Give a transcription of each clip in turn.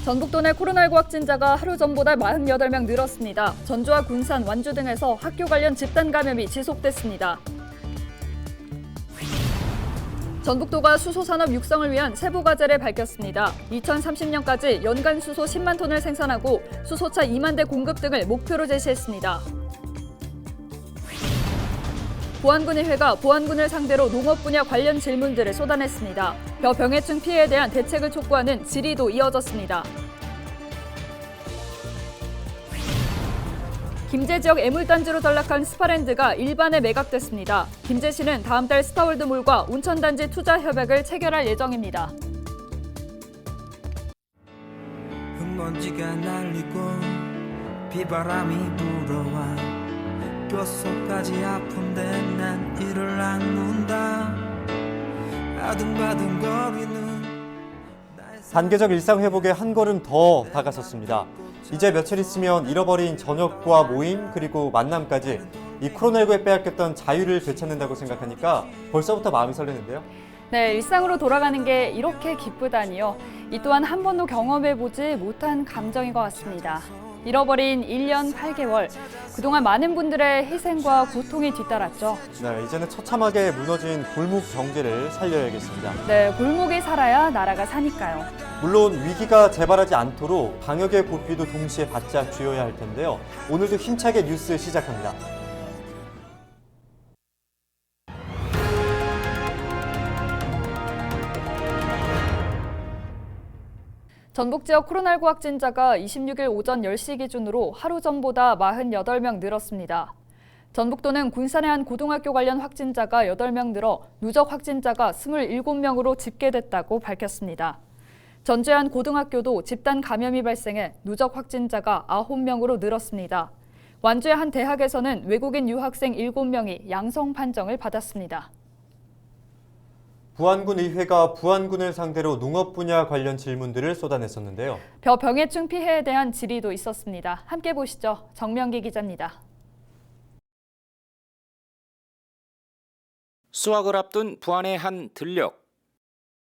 전북도 내 코로나19 확진자가 하루 전보다 48명 늘었습니다. 전주와 군산, 완주 등에서 학교 관련 집단 감염이 지속됐습니다. 전북도가 수소산업 육성을 위한 세부 과제를 밝혔습니다. 2030년까지 연간 수소 10만 톤을 생산하고 수소차 2만 대 공급 등을 목표로 제시했습니다. 보안군의회가 보안군을 상대로 농업 분야 관련 질문들을 쏟아냈습니다. 병해충 피해에 대한 대책을 촉구하는 질의도 이어졌습니다. 김제 지역 애물단지로 전락한 스파랜드가 일반에 매각됐습니다. 김제시는 다음 달 스타월드몰과 온천단지 투자 협약을 체결할 예정입니다. 흙먼지가 날리고 비바람이 불어와 뼛속까지 아픈데 난 이를 악문다. 아둥바둥거리는 단계적 일상 회복에 한 걸음 더 다가섰습니다. 이제 며칠 있으면 잃어버린 저녁과 모임 그리고 만남까지 이 코로나19에 빼앗겼던 자유를 되찾는다고 생각하니까 벌써부터 마음이 설레는데요. 네, 일상으로 돌아가는 게 이렇게 기쁘다니요. 이 또한 한 번도 경험해보지 못한 감정인 것 같습니다. 잃어버린 1년 8개월, 그동안 많은 분들의 희생과 고통이 뒤따랐죠. 네, 이제는 처참하게 무너진 골목 경제를 살려야겠습니다. 네, 골목이 살아야 나라가 사니까요. 물론 위기가 재발하지 않도록 방역의 고삐도 동시에 바짝 쥐어야 할 텐데요. 오늘도 힘차게 뉴스 시작합니다. 전북 지역 코로나19 확진자가 26일 오전 10시 기준으로 하루 전보다 48명 늘었습니다. 전북도는 군산의 한 고등학교 관련 확진자가 8명 늘어 누적 확진자가 27명으로 집계됐다고 밝혔습니다. 전주의 한 고등학교도 집단 감염이 발생해 누적 확진자가 9명으로 늘었습니다. 완주의 한 대학에서는 외국인 유학생 7명이 양성 판정을 받았습니다. 부안군 의회가 부안군을 상대로 농업 분야 관련 질문들을 쏟아냈었는데요. 병해충 피해에 대한 질의도 있었습니다. 함께 보시죠. 정명기 기자입니다. 수확을 앞둔 부안의 한 들녘.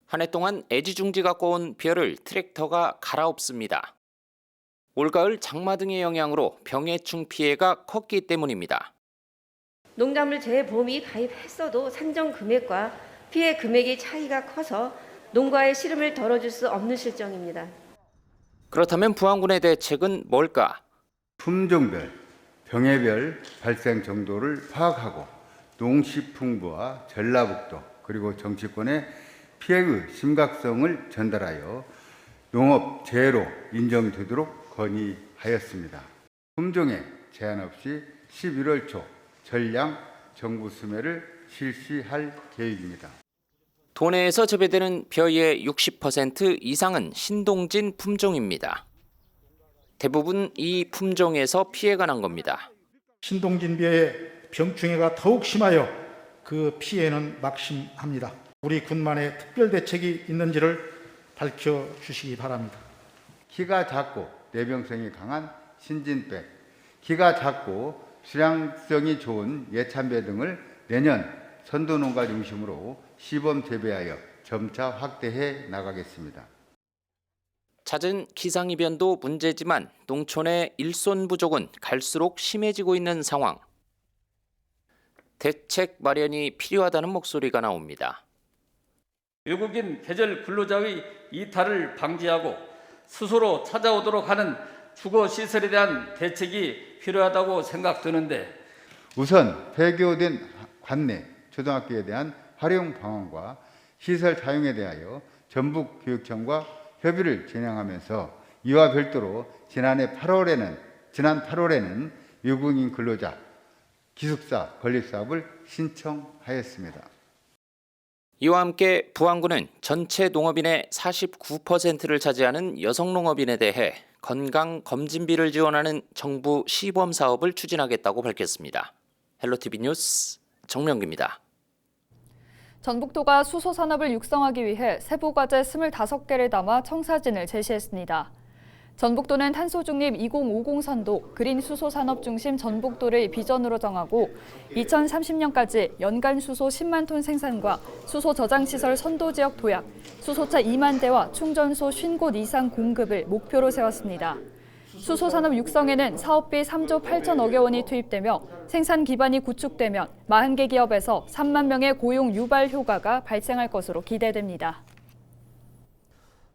한 해 동안 애지중지가 꼬은 벼를 트랙터가 갈아엎습니다. 올가을 장마 등의 영향으로 병해충 피해가 컸기 때문입니다. 농작물 재보험이 가입했어도 산정 금액과 피해 금액의 차이가 커서 농가의 시름을 덜어줄 수 없는 실정입니다. 그렇다면 부안군의 대책은 뭘까? 품종별, 병해별 발생 정도를 파악하고 농식품부와 전라북도 그리고 정치권에 피해의 심각성을 전달하여 농업 재해로 인정되도록 건의하였습니다. 품종에 제한 없이 11월 초 전량 정부 수매를 실시할 계획입니다. 도내에서 재배되는 벼의 60% 이상은 신동진 품종입니다. 대부분 이 품종에서 피해가 난 겁니다. 신동진벼의 병충해가 더욱 심하여 그 피해는 막심합니다. 우리 군만의 특별 대책이 있는지를 밝혀주시기 바랍니다. 키가 작고 내병성이 강한 신진백, 키가 작고 수량성이 좋은 예찬배 등을 내년 선도농가 중심으로 시범 재배하여 점차 확대해 나가겠습니다. 잦은 기상이변도 문제지만 농촌의 일손 부족은 갈수록 심해지고 있는 상황. 대책 마련이 필요하다는 목소리가 나옵니다. 외국인 계절 근로자의 이탈을 방지하고 스스로 찾아오도록 하는 주거 시설에 대한 대책이 필요하다고 생각되는데, 우선 폐교된 관내 초등학교에 대한 활용 방안과 시설 사용에 대하여 전북교육청과 협의를 진행하면서 이와 별도로 지난 8월에는 외국인 근로자 기숙사 건립 사업을 신청하였습니다. 이와 함께 부안군은 전체 농업인의 49%를 차지하는 여성 농업인에 대해 건강검진비를 지원하는 정부 시범 사업을 추진하겠다고 밝혔습니다. 헬로티비 뉴스 정명기입니다. 전북도가 수소산업을 육성하기 위해 세부과제 25개를 담아 청사진을 제시했습니다. 전북도는 탄소중립 2050선도 그린 수소 산업 중심 전북도를 비전으로 정하고 2030년까지 연간 수소 10만 톤 생산과 수소 저장 시설 선도 지역 도약, 수소차 2만 대와 충전소 50곳 이상 공급을 목표로 세웠습니다. 수소 산업 육성에는 사업비 3조 8천억여 원이 투입되며 생산 기반이 구축되면 40개 기업에서 3만 명의 고용 유발 효과가 발생할 것으로 기대됩니다.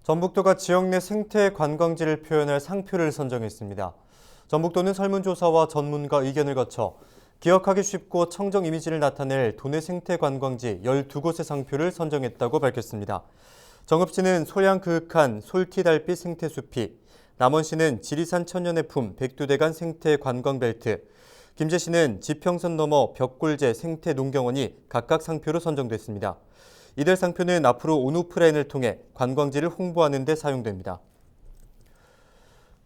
전북도가 지역 내 생태 관광지를 표현할 상표를 선정했습니다. 전북도는 설문조사와 전문가 의견을 거쳐 기억하기 쉽고 청정 이미지를 나타낼 도내 생태 관광지 12곳의 상표를 선정했다고 밝혔습니다. 정읍시는 소양 그윽한 솔티달빛 생태숲이, 남원시는 지리산 천년의 품 백두대간 생태 관광벨트, 김제시는 지평선 너머 벽골제 생태 농경원이 각각 상표로 선정됐습니다. 이들 상표는 앞으로 온오프라인을 통해 관광지를 홍보하는 데 사용됩니다.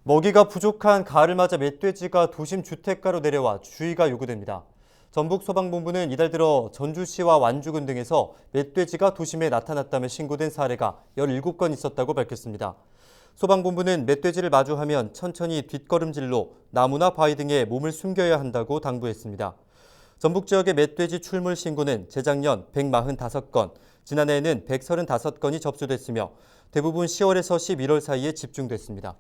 먹이가 부족한 가을을 맞아 멧돼지가 도심 주택가로 내려와 주의가 요구됩니다. 전북소방본부는 이달 들어 전주시와 완주군 등에서 멧돼지가 도심에 나타났다며 신고된 사례가 17건 있었다고 밝혔습니다. 소방본부는 멧돼지를 마주하면 천천히 뒷걸음질로 나무나 바위 등에 몸을 숨겨야 한다고 당부했습니다. 전북 지역의 멧돼지 출몰 신고는 재작년 145건, 지난해에는 135건이 접수됐으며 대부분 10월에서 11월 사이에 집중됐습니다.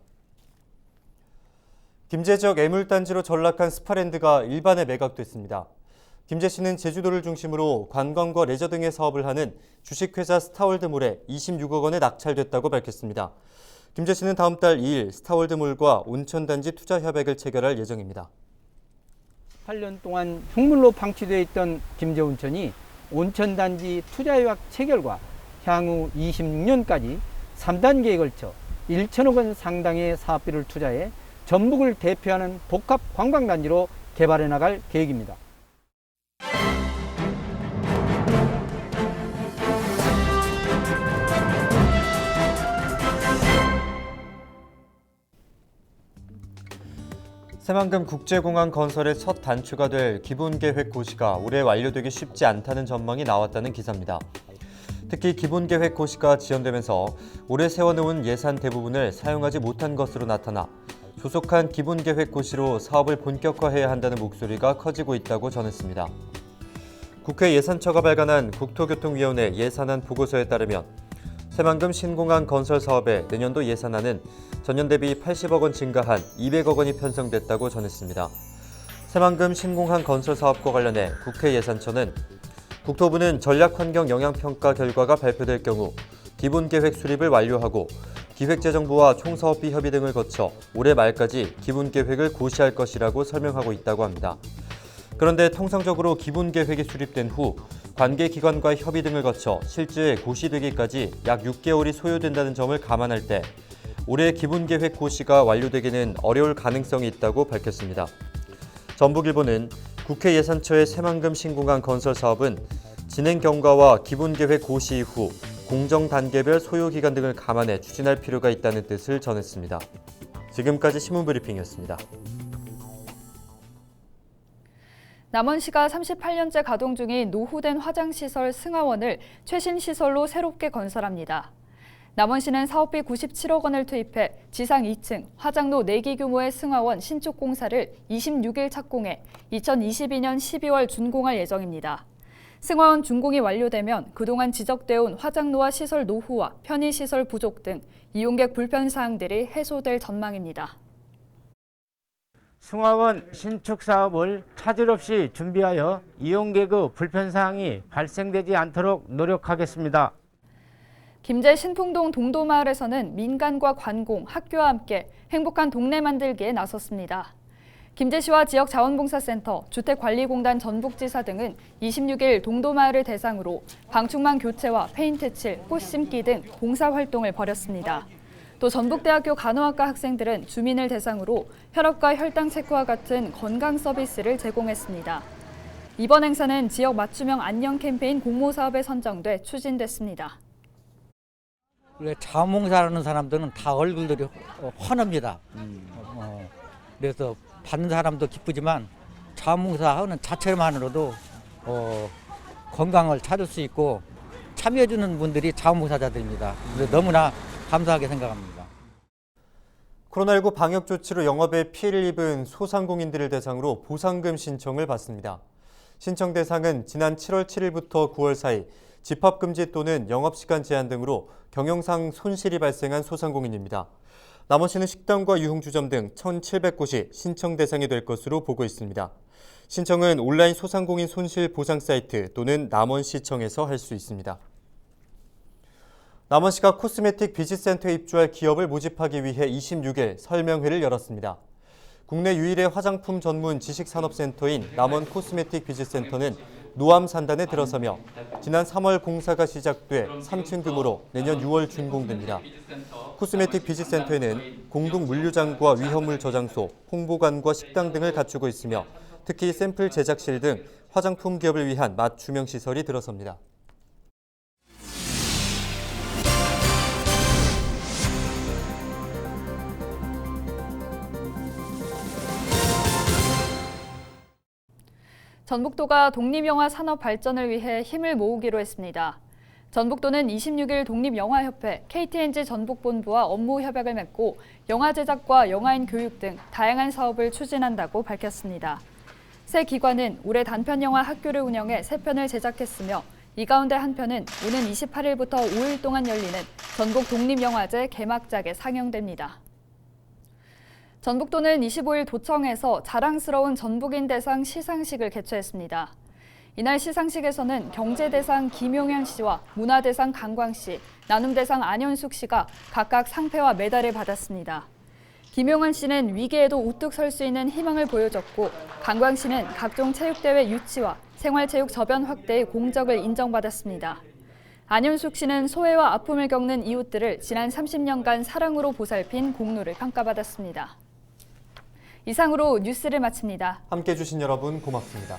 김제 지역 애물단지로 전락한 스파랜드가 일반에 매각됐습니다. 김제시는 제주도를 중심으로 관광과 레저 등의 사업을 하는 주식회사 스타월드몰에 26억 원에 낙찰됐다고 밝혔습니다. 김제시는 다음 달 2일 스타월드몰과 온천단지 투자 협약을 체결할 예정입니다. 8년 동안 흉물로 방치되어 있던 김제온천이 온천단지 투자협약 체결과 향후 26년까지 3단계에 걸쳐 1천억 원 상당의 사업비를 투자해 전북을 대표하는 복합 관광단지로 개발해 나갈 계획입니다. 새만금 국제공항 건설의 첫 단추가 될 기본계획 고시가 올해 완료되기 쉽지 않다는 전망이 나왔다는 기사입니다. 특히 기본계획 고시가 지연되면서 올해 세워놓은 예산 대부분을 사용하지 못한 것으로 나타나 조속한 기본계획 고시로 사업을 본격화해야 한다는 목소리가 커지고 있다고 전했습니다. 국회 예산처가 발간한 국토교통위원회 예산안 보고서에 따르면 새만금 신공항 건설 사업의 내년도 예산안은 전년 대비 80억 원 증가한 200억 원이 편성됐다고 전했습니다. 새만금 신공항 건설 사업과 관련해 국회 예산처는 국토부는 전략환경영향평가 결과가 발표될 경우 기본계획 수립을 완료하고 기획재정부와 총사업비 협의 등을 거쳐 올해 말까지 기본계획을 고시할 것이라고 설명하고 있다고 합니다. 그런데 통상적으로 기본계획이 수립된 후 관계기관과의 협의 등을 거쳐 실제 고시되기까지 약 6개월이 소요된다는 점을 감안할 때 올해 기본계획 고시가 완료되기는 어려울 가능성이 있다고 밝혔습니다. 전북일보는 국회 예산처의 새만금 신공항 건설 사업은 진행 경과와 기본계획 고시 이후 공정 단계별 소요기간 등을 감안해 추진할 필요가 있다는 뜻을 전했습니다. 지금까지 신문브리핑이었습니다. 남원시가 38년째 가동 중인 노후된 화장시설 승하원을 최신 시설로 새롭게 건설합니다. 남원시는 사업비 97억 원을 투입해 지상 2층 화장로 4기 규모의 승하원 신축 공사를 26일 착공해 2022년 12월 준공할 예정입니다. 승하원 준공이 완료되면 그동안 지적되어 온 화장로와 시설 노후와 편의시설 부족 등 이용객 불편 사항들이 해소될 전망입니다. 승하원 신축 사업을 차질 없이 준비하여 이용객의 불편 사항이 발생되지 않도록 노력하겠습니다. 김제 신풍동 동도마을에서는 민간과 관공, 학교와 함께 행복한 동네 만들기에 나섰습니다. 김제시와 지역자원봉사센터, 주택관리공단 전북지사 등은 26일 동도마을을 대상으로 방충망 교체와 페인트 칠, 꽃 심기 등 봉사활동을 벌였습니다. 또 전북대학교 간호학과 학생들은 주민을 대상으로 혈압과 혈당 체크와 같은 건강 서비스를 제공했습니다. 이번 행사는 지역 맞춤형 안녕 캠페인 공모사업에 선정돼 추진됐습니다. 자원봉사하는 사람들은 다 얼굴들이 환합니다. 그래서 받는 사람도 기쁘지만 자원봉사하는 자체만으로도 건강을 찾을 수 있고 참여해주는 분들이 자원봉사자들입니다. 그래서 너무나 감사하게 생각합니다. 코로나19 방역 조치로 영업에 피해를 입은 소상공인들을 대상으로 보상금 신청을 받습니다. 신청 대상은 지난 7월 7일부터 9월 사이 집합금지 또는 영업시간 제한 등으로 경영상 손실이 발생한 소상공인입니다. 남원시는 식당과 유흥주점 등 1,700곳이 신청 대상이 될 것으로 보고 있습니다. 신청은 온라인 소상공인 손실 보상 사이트 또는 남원시청에서 할 수 있습니다. 남원시가 코스메틱 비즈센터에 입주할 기업을 모집하기 위해 26일 설명회를 열었습니다. 국내 유일의 화장품 전문 지식산업센터인 남원 코스메틱 비즈센터는 노암 산단에 들어서며 지난 3월 공사가 시작돼 3층 규모로 내년 6월 준공됩니다. 코스메틱 비즈센터에는 공동 물류장과 위험물 저장소, 홍보관과 식당 등을 갖추고 있으며 특히 샘플 제작실 등 화장품 기업을 위한 맞춤형 시설이 들어섭니다. 전북도가 독립영화 산업 발전을 위해 힘을 모으기로 했습니다. 전북도는 26일 독립영화협회, KTNG 전북본부와 업무 협약을 맺고 영화 제작과 영화인 교육 등 다양한 사업을 추진한다고 밝혔습니다. 새 기관은 올해 단편영화 학교를 운영해 3편을 제작했으며 이 가운데 한 편은 오는 28일부터 5일 동안 열리는 전북 독립영화제 개막작에 상영됩니다. 전북도는 25일 도청에서 자랑스러운 전북인 대상 시상식을 개최했습니다. 이날 시상식에서는 경제대상 김용현 씨와 문화대상 강광 씨, 나눔대상 안현숙 씨가 각각 상패와 메달을 받았습니다. 김용현 씨는 위기에도 우뚝 설 수 있는 희망을 보여줬고 강광 씨는 각종 체육대회 유치와 생활체육 저변 확대의 공적을 인정받았습니다. 안현숙 씨는 소외와 아픔을 겪는 이웃들을 지난 30년간 사랑으로 보살핀 공로를 평가받았습니다. 이상으로 뉴스를 마칩니다. 함께해 주신 여러분 고맙습니다.